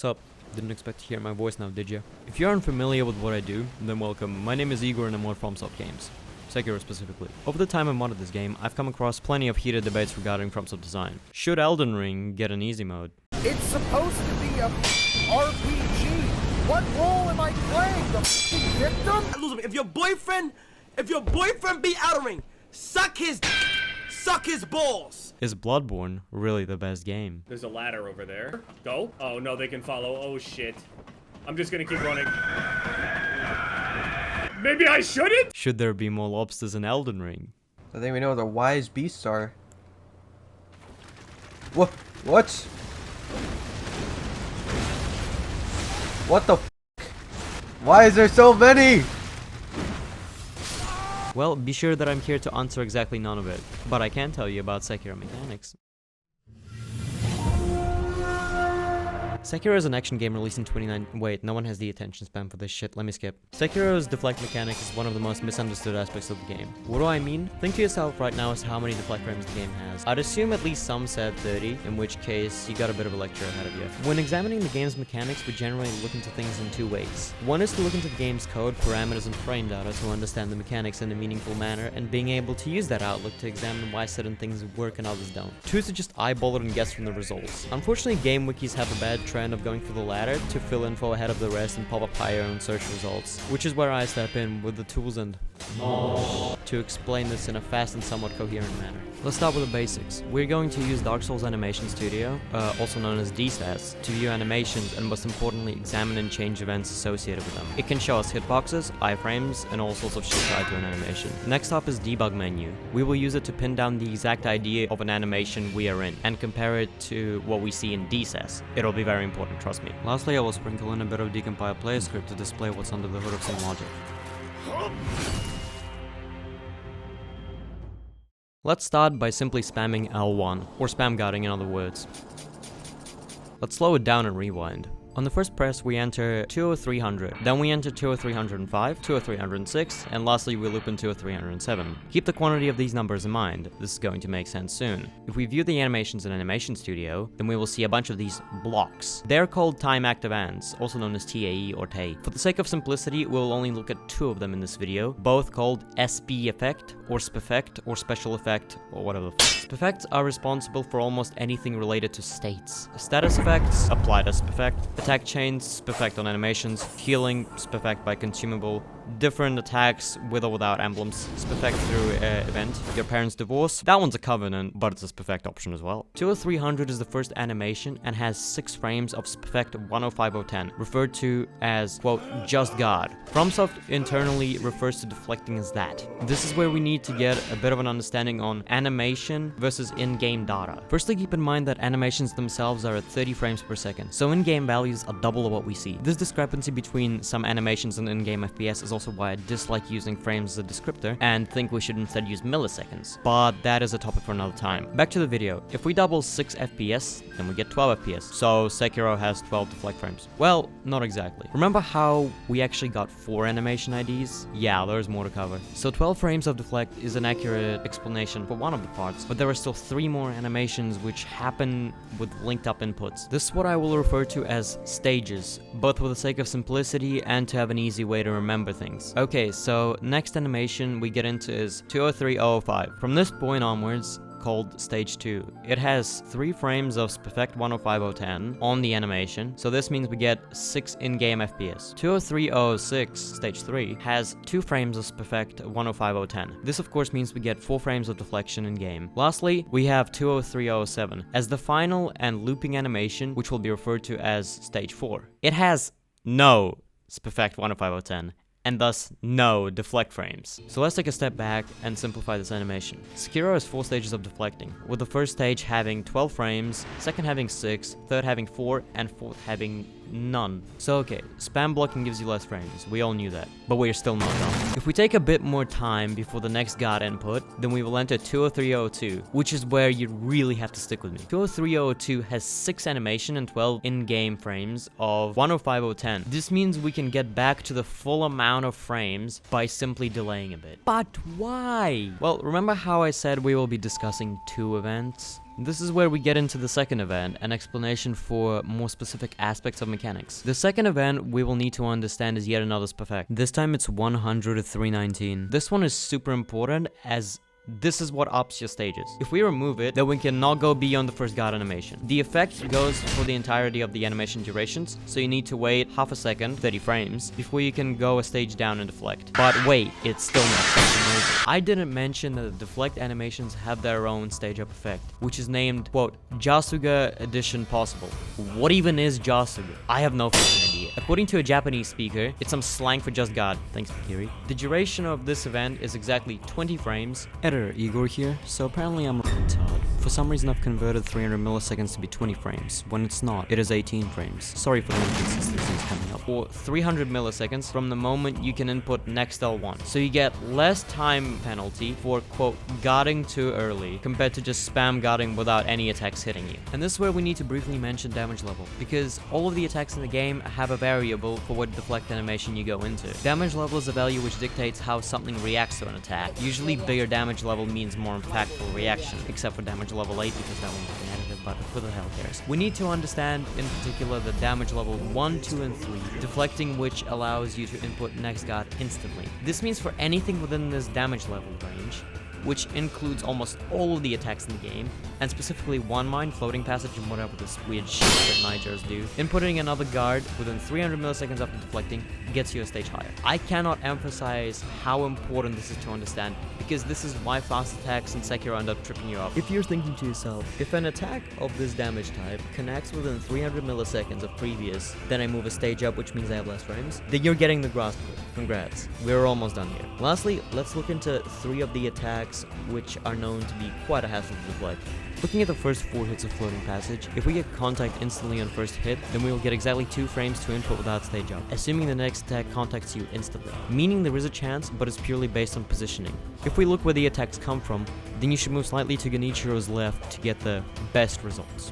Sup? Didn't expect to hear my voice now, did you? If you're unfamiliar with what I do, then welcome. My name is Igor and I mod FromSoft games. Sekiro specifically. Over the time I've modded this game, I've come across plenty of heated debates regarding FromSoft design. Should Elden Ring get an easy mode? It's supposed to be a RPG. What role am I playing? The victim? If your boyfriend beat Elden Ring, suck his balls. Is Bloodborne really the best game? There's a ladder over there. Go. Oh no, they can follow. Oh shit. I'm just gonna keep running. Maybe I shouldn't? Should there be more lobsters in Elden Ring? I think we know what the wise beasts are. What? What? What the f? Why is there so many? Well, be sure that I'm here to answer exactly none of it, but I can tell you about Sekiro mechanics. Sekiro is an action game released in 2019. Wait, no one has the attention span for this shit, let me skip. Sekiro's deflect mechanic is one of the most misunderstood aspects of the game. What do I mean? Think to yourself right now as how many deflect frames the game has. I'd assume at least some said 30, in which case you got a bit of a lecture ahead of you. When examining the game's mechanics, we generally look into things in two ways. One is to look into the game's code, parameters, and frame data to understand the mechanics in a meaningful manner, and being able to use that outlook to examine why certain things work and others don't. Two is to just eyeball it and guess from the results. Unfortunately, game wikis have a bad trend of going for the latter to fill info ahead of the rest and pop up higher on search results, which is where I step in with the tools and knowledge to explain this in a fast and somewhat coherent manner. Let's start with the basics. We're going to use Dark Souls Animation Studio, also known as DSLuaDecompiler, to view animations and most importantly examine and change events associated with them. It can show us hitboxes, iframes, and all sorts of shit tied to an animation. Next up is Debug Menu. We will use it to pin down the exact idea of an animation we are in and compare it to what we see in DSLuaDecompiler. It'll be very important, trust me. Lastly, I will sprinkle in a bit of Decompile player script to display what's under the hood of some logic. Let's start by simply spamming L1, or spam guarding in other words. Let's slow it down and rewind. On the first press, we enter 20300, then we enter 20305, 20306, and lastly we loop in 20307. Keep the quantity of these numbers in mind, this is going to make sense soon. If we view the animations in Animation Studio, then we will see a bunch of these blocks. They're called time active ends, also known as TAE or TAE. For the sake of simplicity, we'll only look at two of them in this video, both called speffect, or speffect, or special effect, or whatever. Speffects are responsible for almost anything related to states. Status effects apply to speffect. Attack chains, speffect on animations, healing, speffect by consumable, different attacks with or without emblems, speffect through event, your parents' divorce, that one's a covenant, but it's a speffect option as well. 20300 is the first animation and has 6 frames of speffect 105010, referred to as, quote, just God. FromSoft internally refers to deflecting as that. This is where we need to get a bit of an understanding on animation versus in-game data. Firstly, keep in mind that animations themselves are at 30 frames per second, so in-game values are double of what we see. This discrepancy between some animations and in-game FPS is also why I dislike using frames as a descriptor and think we should instead use milliseconds. But that is a topic for another time. Back to the video. If we double 6 FPS, then we get 12 FPS. So Sekiro has 12 deflect frames. Well, not exactly. Remember how we actually got 4 animation IDs? Yeah, there's more to cover. So 12 frames of deflect is an accurate explanation for one of the parts, but there are still 3 more animations which happen with linked up inputs. This is what I will refer to as stages, both for the sake of simplicity and to have an easy way to remember things. Okay, so next animation we get into is 20305. From this point onwards, called stage 2. It has 3 frames of speffect 105010 on the animation, so this means we get 6 in-game FPS. 20306, stage 3, has 2 frames of speffect 105010. This of course means we get 4 frames of deflection in-game. Lastly, we have 20307 as the final and looping animation, which will be referred to as stage 4. It has no speffect 105010. And thus no deflect frames. So let's take a step back and simplify this animation. Sekiro has 4 stages of deflecting, with the first stage having 12 frames, second having 6, third having 4, and fourth having none. So okay, spam blocking gives you less frames, we all knew that, but we're still not done. If we take a bit more time before the next God input, then we will enter 20302, which is where you really have to stick with me. 20302 has 6 animation and 12 in-game frames of 105010. This means we can get back to the full amount of frames by simply delaying a bit. But why? Well, remember how I said we will be discussing 2 events? This is where we get into the second event, an explanation for more specific aspects of mechanics. The second event we will need to understand is yet another speffect. This time it's 100 to 319. This one is super important as this is what ups your stages. If we remove it, then we cannot go beyond the first god animation. The effect goes for the entirety of the animation durations, so you need to wait half a second, 30 frames, before you can go a stage down and deflect. But wait, it's still not fucking over. I didn't mention that the deflect animations have their own stage up effect, which is named, quote, Jasuga Edition Possible. What even is Jasuga? I have no fucking idea. According to a Japanese speaker, it's some slang for just God. Thanks, Kiri. The duration of this event is exactly 20 frames. Editor Igor here. So apparently I'm a retard. For some reason I've converted 300 milliseconds to be 20 frames, when it's not. It is 18 frames. Sorry for the inconsistencies coming up. Or 300 milliseconds from the moment you can input next L1. So you get less time penalty for, quote, guarding too early, compared to just spam guarding without any attacks hitting you. And this is where we need to briefly mention damage level, because all of the attacks in the game have a variable for what deflect animation you go into. Damage level is a value which dictates how something reacts to an attack. Usually bigger damage level means more impactful reaction, except for damage level 8 because that one's been edited, but who the hell cares. We need to understand in particular the damage level 1, 2, and 3, deflecting which allows you to input next god instantly. This means for anything within this damage level range, which includes almost all of the attacks in the game, and specifically one mine, floating passage, and whatever this weird shit that Nigers do. Inputting another guard within 300 milliseconds after deflecting gets you a stage higher. I cannot emphasize how important this is to understand, because this is why fast attacks in Sekiro end up tripping you up. If you're thinking to yourself, if an attack of this damage type connects within 300 milliseconds of previous, then I move a stage up, which means I have less frames, then you're getting the grasp of it. Congrats. We're almost done here. Lastly, let's look into 3 of the attacks which are known to be quite a hassle to deflect. Looking at the first 4 hits of floating passage, if we get contact instantly on first hit, then we will get exactly 2 frames to input without stage up, assuming the next attack contacts you instantly, meaning there is a chance, but it's purely based on positioning. If we look where the attacks come from, then you should move slightly to Genichiro's left to get the best results,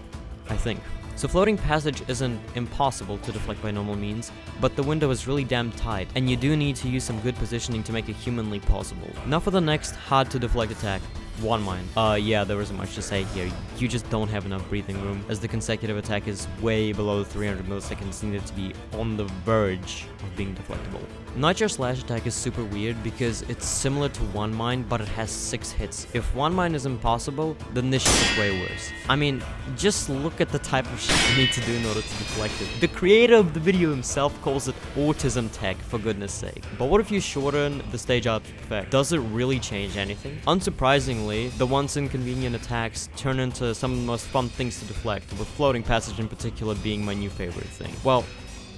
I think. So floating passage isn't impossible to deflect by normal means, but the window is really damn tight, and you do need to use some good positioning to make it humanly possible. Now for the next hard to deflect attack, one mine. Yeah, there isn't much to say here. You just don't have enough breathing room, as the consecutive attack is way below 300 milliseconds needed to be on the verge of being deflectable. Nightjar slash attack is super weird because it's similar to one mine, but it has 6 hits. If one mine is impossible, then this shit is way worse. I mean, just look at the type of shit you need to do in order to deflect it. The creator of the video himself calls it autism tech, for goodness sake. But what if you shorten the stage out effect? Does it really change anything? Unsurprisingly, the once inconvenient attacks turn into some of the most fun things to deflect, with floating passage in particular being my new favorite thing. Well,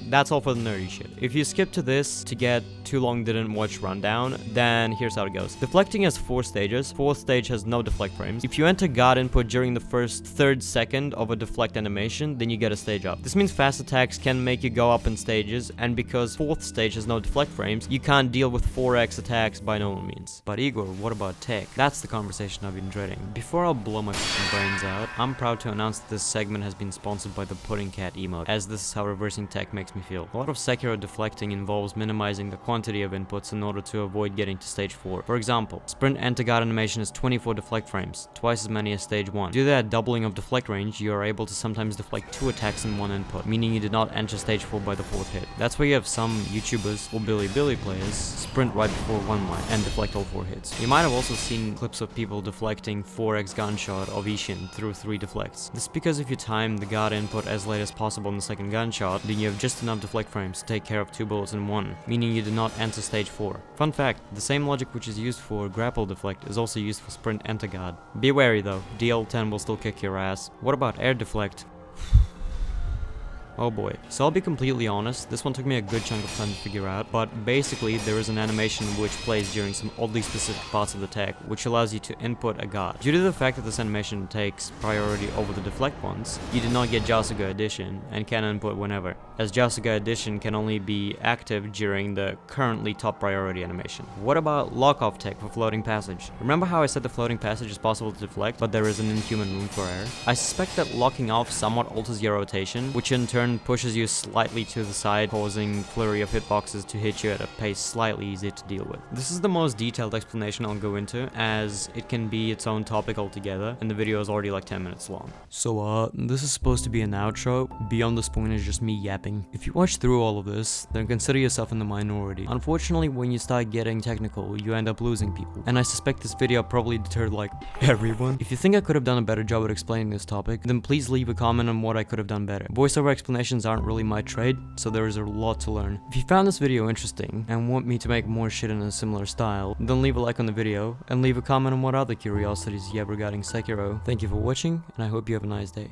that's all for the nerdy shit. If you skip to this to get too long didn't watch rundown, then here's how it goes. Deflecting has 4 stages. 4th stage has no deflect frames. If you enter god input during the first 3rd second of a deflect animation, then you get a stage up. This means fast attacks can make you go up in stages, and because 4th stage has no deflect frames, you can't deal with 4x attacks by normal means. But Igor, what about tech? That's the conversation I've been dreading. Before I'll blow my fucking brains out, I'm proud to announce that this segment has been sponsored by the Pudding Cat emote, as this is how reversing tech makes me feel. A lot of Sekiro deflecting involves minimizing the quantity of inputs in order to avoid getting to stage 4. For example, sprint enter god animation has 24 deflect frames, twice as many as stage 1. Due to that doubling of deflect range, you are able to sometimes deflect 2 attacks in one input, meaning you did not enter stage 4 by the 4th hit. That's why you have some YouTubers or Billy players sprint right before one mine and deflect all 4 hits. You might have also seen clips of people deflecting 4x gunshot of Ishin through 3 deflects. This is because if you time the god input as late as possible in the second gunshot, then you have just enough deflect frames to take care of 2 bullets in one, meaning you do not enter stage 4. Fun fact, the same logic which is used for grapple deflect is also used for sprint enter god. Be wary though, DL10 will still kick your ass. What about air deflect? Oh boy. So I'll be completely honest, this one took me a good chunk of time to figure out, but basically there is an animation which plays during some oddly specific parts of the tech, which allows you to input a god. Due to the fact that this animation takes priority over the deflect ones, you do not get Jasuga Edition and can input whenever, as Jasuga Edition can only be active during the currently top priority animation. What about lock-off tech for floating passage? Remember how I said the floating passage is possible to deflect, but there is an inhuman room for error? I suspect that locking off somewhat alters your rotation, which in turn turn pushes you slightly to the side, causing flurry of hitboxes to hit you at a pace slightly easier to deal with. This is the most detailed explanation I'll go into, as it can be its own topic altogether, and the video is already like 10 minutes long. So this is supposed to be an outro. Beyond this point is just me yapping. If you watch through all of this, then consider yourself in the minority. Unfortunately, when you start getting technical, you end up losing people, and I suspect this video probably deterred like everyone. If you think I could have done a better job at explaining this topic, then please leave a comment on what I could have done better. Voiceover explanations aren't really my trade, so there is a lot to learn. If you found this video interesting and want me to make more shit in a similar style, then leave a like on the video and leave a comment on what other curiosities you have regarding Sekiro. Thank you for watching, and I hope you have a nice day.